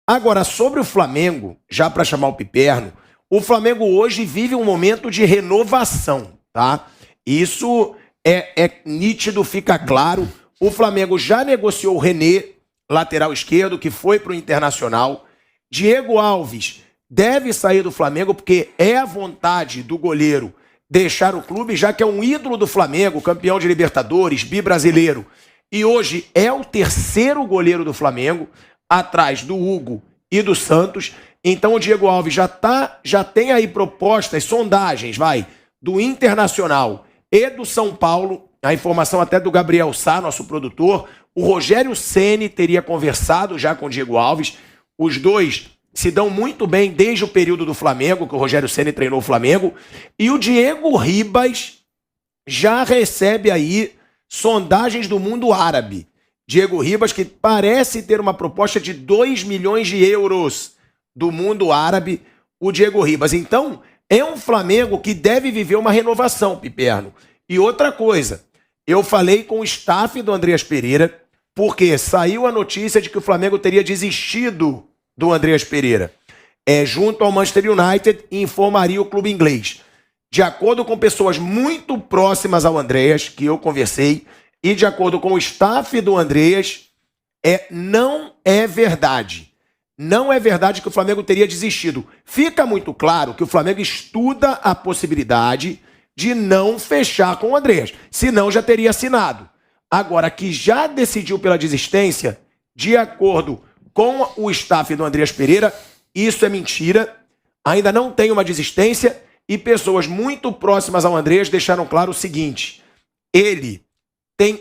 Agora, sobre o Flamengo, já para chamar o Piperno, o Flamengo hoje vive um momento de renovação, tá? Isso é nítido, fica claro. O Flamengo já negociou o René, lateral esquerdo, que foi para o Internacional. Diego Alves deve sair do Flamengo porque é a vontade do goleiro deixar o clube, já que é um ídolo do Flamengo, campeão de Libertadores, bibrasileiro. E hoje é o terceiro goleiro do Flamengo, atrás do Hugo e do Santos. Então o Diego Alves já tem aí propostas, sondagens, do Internacional e do São Paulo. A informação até do Gabriel Sá, nosso produtor. O Rogério Ceni teria conversado já com o Diego Alves. Os dois se dão muito bem desde o período do Flamengo, que o Rogério Ceni treinou o Flamengo. E o Diego Ribas já recebe aí sondagens do mundo árabe. Diego Ribas, que parece ter uma proposta de 2 milhões de euros do mundo árabe, o Diego Ribas. Então, é um Flamengo que deve viver uma renovação, Piperno. E outra coisa, eu falei com o staff do Andreas Pereira, porque saiu a notícia de que o Flamengo teria desistido do Andreas Pereira, junto ao Manchester United, e informaria o clube inglês. De acordo com pessoas muito próximas ao Andreas, que eu conversei, e de acordo com o staff do Andreas, não é verdade. Não é verdade que o Flamengo teria desistido. Fica muito claro que o Flamengo estuda a possibilidade de não fechar com o Andreas, senão já teria assinado. Agora, que já decidiu pela desistência, de acordo com o staff do Andreas Pereira, isso é mentira. Ainda não tem uma desistência e pessoas muito próximas ao Andreas deixaram claro o seguinte: ele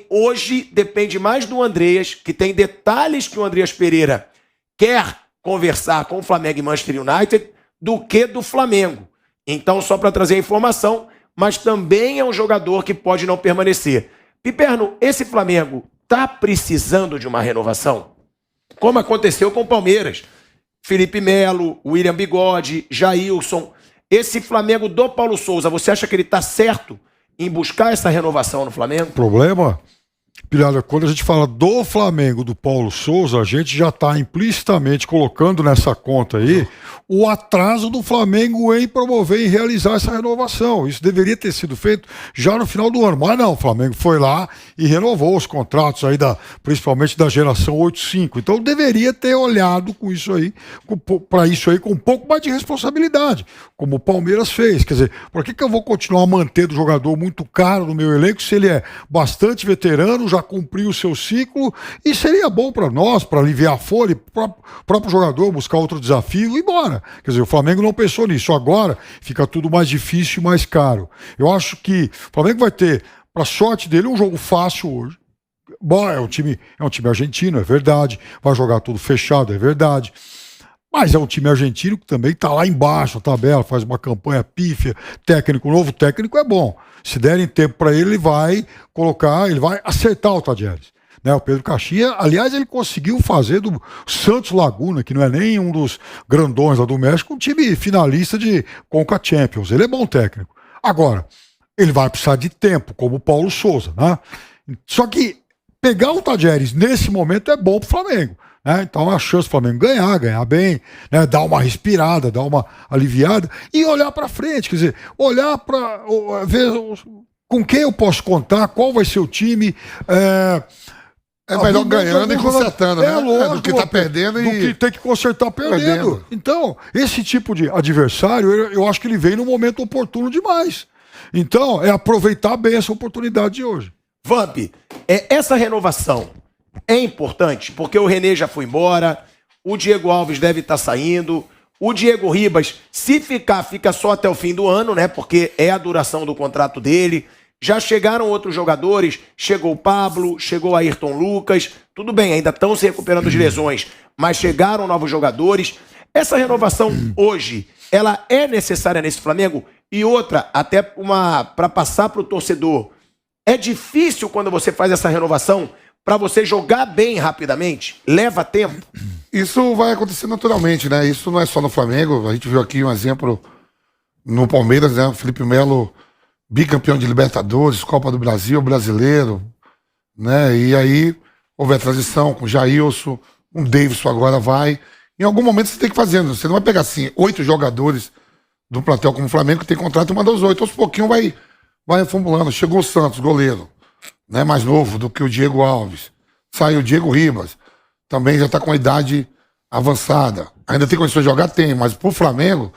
hoje depende mais do Andreas, que tem detalhes que o Andreas Pereira quer conversar com o Flamengo e Manchester United, do que do Flamengo. Então, só para trazer a informação, mas também é um jogador que pode não permanecer. Piperno, esse Flamengo está precisando de uma renovação? Como aconteceu com o Palmeiras. Felipe Melo, William Bigode, Jailson. Esse Flamengo do Paulo Souza, você acha que ele está certo em buscar essa renovação no Flamengo? Problema, Pilhada, quando a gente fala do Flamengo, do Paulo Souza, a gente já está implicitamente colocando nessa conta aí o atraso do Flamengo em promover e realizar essa renovação. Isso deveria ter sido feito já no final do ano, mas não, o Flamengo foi lá e renovou os contratos aí principalmente da geração 8-5. Então deveria ter olhado para isso aí com um pouco mais de responsabilidade, como o Palmeiras fez. Quer dizer, por que eu vou continuar mantendo o jogador muito caro no meu elenco se ele é bastante veterano, já cumpriu o seu ciclo, e seria bom para nós, para aliviar a folha, para o próprio jogador buscar outro desafio e ir embora. Quer dizer, o Flamengo não pensou nisso. Agora fica tudo mais difícil e mais caro. Eu acho que o Flamengo vai ter, para sorte dele, um jogo fácil hoje. Bom, é um time argentino, é verdade. Vai jogar tudo fechado, é verdade. Mas é um time argentino que também está lá embaixo, a tabela, faz uma campanha pífia, novo técnico é bom. Se derem tempo para ele vai acertar o Tadieres. O Pedro Caixinha, aliás, ele conseguiu fazer do Santos Laguna, que não é nem um dos grandões lá do México, um time finalista de Conca Champions. Ele é bom técnico. Agora, ele vai precisar de tempo, como o Paulo Souza, né? Só que pegar o Tadieres nesse momento é bom pro Flamengo. Então a chance do Flamengo ganhar bem, dar uma respirada, dar uma aliviada e olhar para frente, quer dizer, olhar para ver com quem eu posso contar, qual vai ser o time. É melhor ganhando e consertando, né? Lógico, do que tá perdendo do que ter que consertar perdendo. Então, esse tipo de adversário, eu acho que ele vem no momento oportuno demais. Então, é aproveitar bem essa oportunidade de hoje. Vamp, essa renovação é importante, porque o René já foi embora, o Diego Alves deve estar saindo, o Diego Ribas, se fica só até o fim do ano, né? Porque é a duração do contrato dele. Já chegaram outros jogadores, chegou o Pablo, chegou o Ayrton Lucas, tudo bem, ainda estão se recuperando de lesões, mas chegaram novos jogadores. Essa renovação hoje, ela é necessária nesse Flamengo? E outra, até para passar para o torcedor, é difícil quando você faz essa renovação para você jogar bem rapidamente? Leva tempo? Isso vai acontecer naturalmente, né? Isso não é só no Flamengo, a gente viu aqui um exemplo no Palmeiras, né? O Felipe Melo, bicampeão de Libertadores, Copa do Brasil, brasileiro, né? E aí houve a transição com o Jailson, o Davidson agora vai. Em algum momento você tem que fazer. Você não vai pegar assim, 8 jogadores do plantel como o Flamengo que tem contrato e manda os 8. Aos pouquinhos vai reformulando. Chegou o Santos, goleiro, né, mais novo do que o Diego Alves. Saiu o Diego Ribas. Também já está com a idade avançada. Ainda tem condições de jogar? Tem, mas pro Flamengo,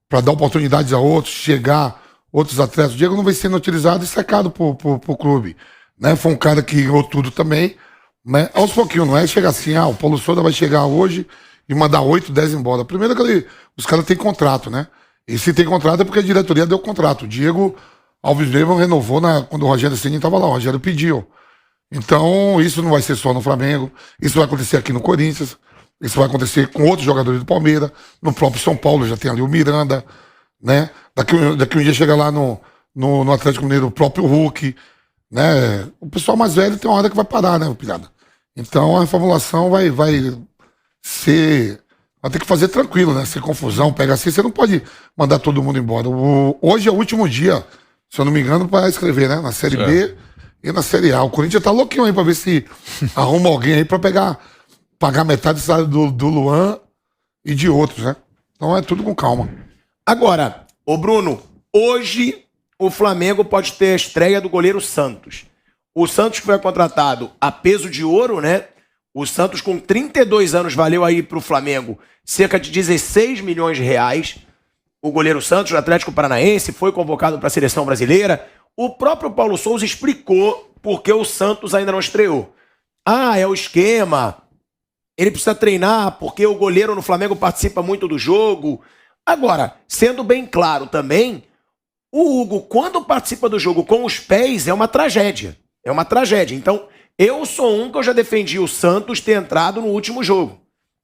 para dar oportunidades a outros, chegar outros atletas, o Diego não vai sendo utilizado e secado pro clube. Né? Foi um cara que ganhou tudo também. Né? Aos pouquinhos, não é chegar assim, o Paulo Souza vai chegar hoje e mandar 8, 10 embora. Primeiro que os caras têm contrato, né? E se tem contrato é porque a diretoria deu contrato. O Diego Alves mesmo renovou quando o Rogério Ceni estava lá, o Rogério pediu. Então, isso não vai ser só no Flamengo, isso vai acontecer aqui no Corinthians, isso vai acontecer com outros jogadores do Palmeiras, no próprio São Paulo já tem ali o Miranda, né? Daqui um dia chega lá no Atlético Mineiro o próprio Hulk, né? O pessoal mais velho tem uma hora que vai parar, né, pilhada? Então a reformulação vai ter que fazer tranquilo, né? Sem confusão, pega assim, você não pode mandar todo mundo embora. Hoje é o último dia, se eu não me engano, para escrever, né? Na Série B e na Série A. O Corinthians tá louquinho aí pra ver se arruma alguém aí pra pagar metade do salário do Luan e de outros, né? Então é tudo com calma. Agora, ô Bruno, hoje o Flamengo pode ter a estreia do goleiro Santos. O Santos que foi contratado a peso de ouro, né? O Santos com 32 anos valeu aí pro Flamengo cerca de 16 milhões de reais. O goleiro Santos, do Atlético Paranaense, foi convocado para a seleção brasileira. O próprio Paulo Souza explicou por que o Santos ainda não estreou. É o esquema, ele precisa treinar porque o goleiro no Flamengo participa muito do jogo. Agora, sendo bem claro também, o Hugo, quando participa do jogo com os pés, é uma tragédia. É uma tragédia. Então, eu sou um que eu já defendi o Santos ter entrado no último jogo.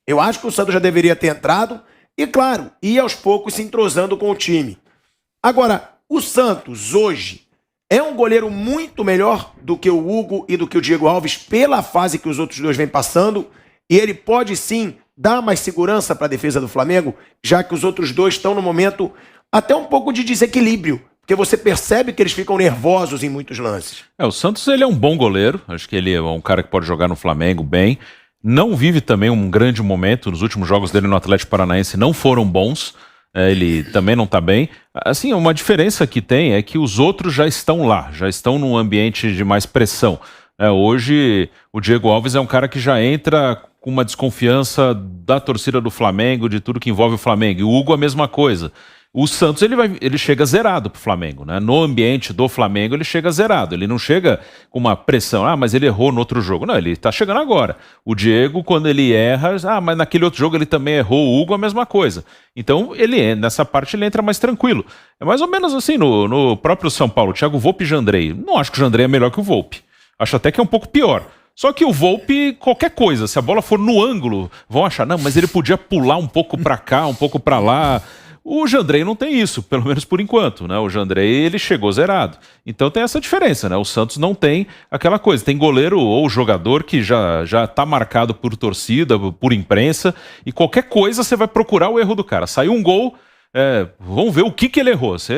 Eu acho que o Santos já deveria ter entrado e, claro, ir aos poucos se entrosando com o time. Agora, o Santos hoje é um goleiro muito melhor do que o Hugo e do que o Diego Alves pela fase que os outros dois vêm passando e ele pode sim dar mais segurança para a defesa do Flamengo, já que os outros dois estão no momento até um pouco de desequilíbrio, porque você percebe que eles ficam nervosos em muitos lances. O Santos ele é um bom goleiro, acho que ele é um cara que pode jogar no Flamengo bem, não vive também um grande momento, nos últimos jogos dele no Atlético Paranaense não foram bons, ele também não está bem. Assim, uma diferença que tem é que os outros já estão lá, já estão num ambiente de mais pressão. Hoje o Diego Alves é um cara que já entra com uma desconfiança da torcida do Flamengo, de tudo que envolve o Flamengo. E o Hugo a mesma coisa. O Santos ele chega zerado pro Flamengo, né? No ambiente do Flamengo ele chega zerado, ele não chega com uma pressão, mas ele errou no outro jogo. Não, ele tá chegando agora. O Diego, quando ele erra, mas naquele outro jogo ele também errou, o Hugo a mesma coisa. Então nessa parte ele entra mais tranquilo. É mais ou menos assim no próprio São Paulo, Thiago Volpi e Jandrei. Não acho que o Jandrei é melhor que o Volpi. Acho até que é um pouco pior. Só que o Volpi, qualquer coisa, se a bola for no ângulo, vão achar, não, mas ele podia pular um pouco pra cá, um pouco pra lá. O Jandrei não tem isso, pelo menos por enquanto, né? O Jandrei, ele chegou zerado. Então tem essa diferença, né? O Santos não tem aquela coisa. Tem goleiro ou jogador que já tá marcado por torcida, por imprensa, e qualquer coisa você vai procurar o erro do cara. Saiu um gol, vamos ver o que ele errou. Você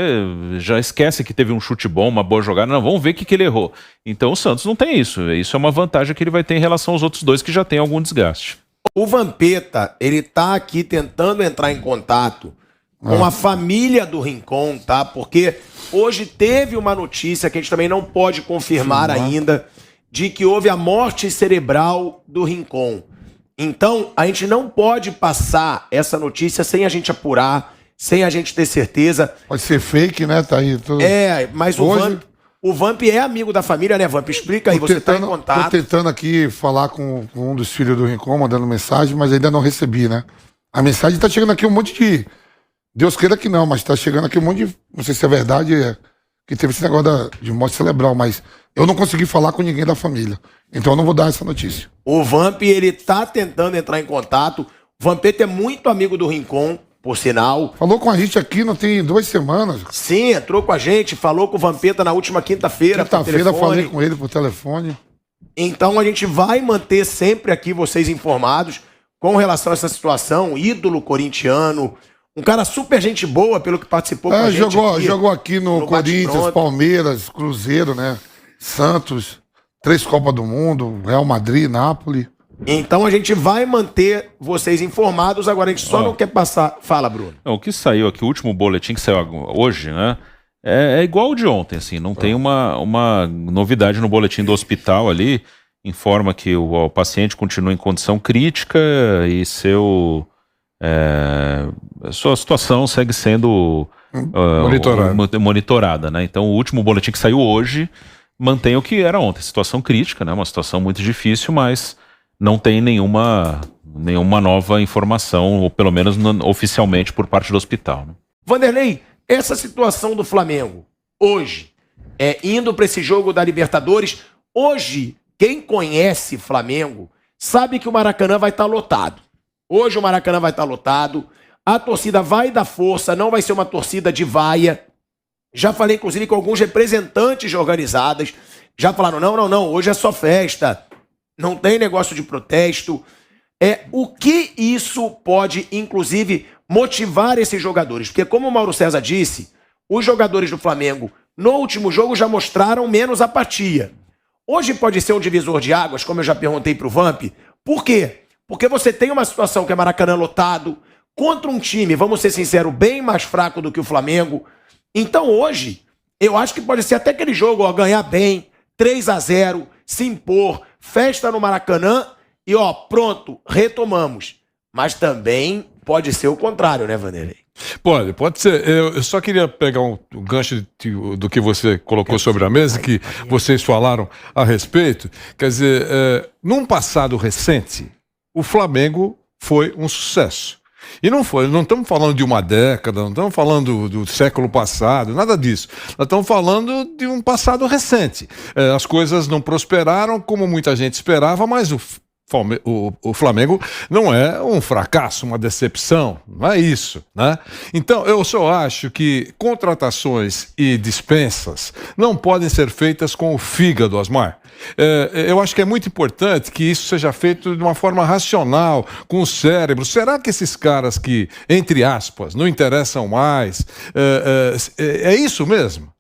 já esquece que teve um chute bom, uma boa jogada. Não, vamos ver o que ele errou. Então o Santos não tem isso. Isso é uma vantagem que ele vai ter em relação aos outros dois que já tem algum desgaste. O Vampeta, ele tá aqui tentando entrar em contato com a família do Rincon, tá? Porque hoje teve uma notícia que a gente também não pode confirmar ainda, de que houve a morte cerebral do Rincon. Então, a gente não pode passar essa notícia sem a gente apurar, sem a gente ter certeza. Pode ser fake, né? Tá aí tudo. Mas hoje... o Vamp é amigo da família, né, Vamp? Explica aí, você tá em contato. Tô tentando aqui falar com um dos filhos do Rincon, mandando mensagem, mas ainda não recebi, né? A mensagem tá chegando aqui um monte de... Deus queira que não, mas tá chegando aqui um monte de... Não sei se é verdade, que teve esse negócio de morte cerebral, mas eu não consegui falar com ninguém da família. Então eu não vou dar essa notícia. O Vamp, ele tá tentando entrar em contato. O Vampeta é muito amigo do Rincon, por sinal. Falou com a gente aqui, não tem 2 semanas. Sim, entrou com a gente, falou com o Vampeta na última quinta-feira. Quinta-feira falei com ele por telefone. Então a gente vai manter sempre aqui vocês informados com relação a essa situação. Ídolo corintiano, um cara super gente boa, pelo que participou com a gente. Jogou aqui no Corinthians, Palmeiras, Cruzeiro, né? Santos, 3 Copas do Mundo, Real Madrid, Nápoles. Então a gente vai manter vocês informados. Agora a gente só não quer passar... Fala, Bruno. Não, o que saiu aqui, o último boletim que saiu hoje, né? É igual o de ontem, assim, não tem uma novidade no boletim do hospital ali. Informa que o paciente continua em condição crítica e sua situação segue sendo monitorada, né? Então o último boletim que saiu hoje mantém o que era ontem, situação crítica, né? Uma situação muito difícil, mas não tem nenhuma nova informação, ou pelo menos oficialmente por parte do hospital, né? Vanderlei, essa situação do Flamengo hoje, indo para esse jogo da Libertadores, hoje quem conhece Flamengo sabe que o Maracanã vai estar lotado. Hoje o Maracanã vai estar lotado, a torcida vai dar força, não vai ser uma torcida de vaia. Já falei, inclusive, com alguns representantes de organizadas, já falaram, não, hoje é só festa, não tem negócio de protesto. O que isso pode, inclusive, motivar esses jogadores? Porque, como o Mauro César disse, os jogadores do Flamengo, no último jogo, já mostraram menos apatia. Hoje pode ser um divisor de águas, como eu já perguntei para o Vamp. Por quê? Porque você tem uma situação que é Maracanã lotado, contra um time, vamos ser sinceros, bem mais fraco do que o Flamengo. Então hoje, eu acho que pode ser até aquele jogo, ganhar bem, 3-0, se impor, festa no Maracanã e pronto, retomamos. Mas também pode ser o contrário, né, Vanderlei? Pode ser. Eu só queria pegar um gancho do que você colocou sobre a mesa, que vocês falaram a respeito. Quer dizer, num passado recente, o Flamengo foi um sucesso. E não estamos falando de uma década, não estamos falando do século passado, nada disso. Nós estamos falando de um passado recente. As coisas não prosperaram como muita gente esperava, mas o Flamengo não é um fracasso, uma decepção, não é isso, né? Então, eu só acho que contratações e dispensas não podem ser feitas com o fígado, Osmar. Eu acho que é muito importante que isso seja feito de uma forma racional, com o cérebro. Será que esses caras que, entre aspas, não interessam mais, é isso mesmo?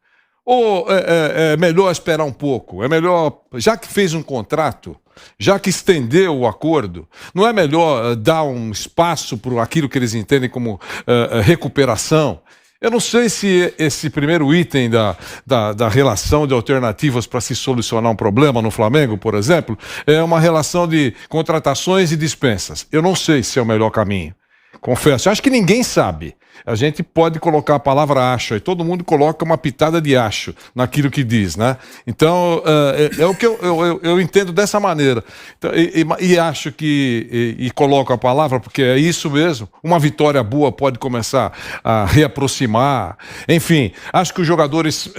Ou é melhor esperar um pouco? É melhor, já que fez um contrato, já que estendeu o acordo, não é melhor dar um espaço para aquilo que eles entendem como recuperação? Eu não sei se esse primeiro item da relação de alternativas para se solucionar um problema no Flamengo, por exemplo, é uma relação de contratações e dispensas. Eu não sei se é o melhor caminho. Confesso, acho que ninguém sabe. A gente pode colocar a palavra acho, e todo mundo coloca uma pitada de acho naquilo que diz, né? Então, é o que eu entendo dessa maneira. Então, e acho que, e coloco a palavra, porque é isso mesmo, uma vitória boa pode começar a reaproximar. Enfim, acho que os jogadores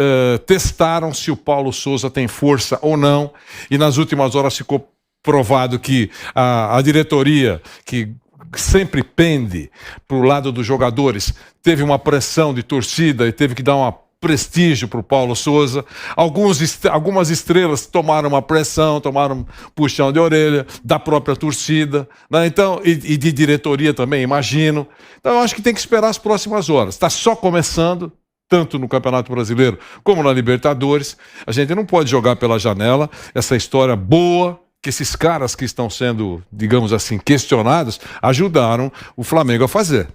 testaram se o Paulo Souza tem força ou não, e nas últimas horas ficou provado que a diretoria, que sempre pende para o lado dos jogadores, teve uma pressão de torcida e teve que dar um prestígio para o Paulo Souza. Algumas estrelas tomaram uma pressão, tomaram um puxão de orelha da própria torcida, né? Então, e de diretoria também, imagino. Então eu acho que tem que esperar as próximas horas. Está só começando, tanto no Campeonato Brasileiro como na Libertadores. A gente não pode jogar pela janela essa história boa que esses caras que estão sendo, digamos assim, questionados, ajudaram o Flamengo a fazer.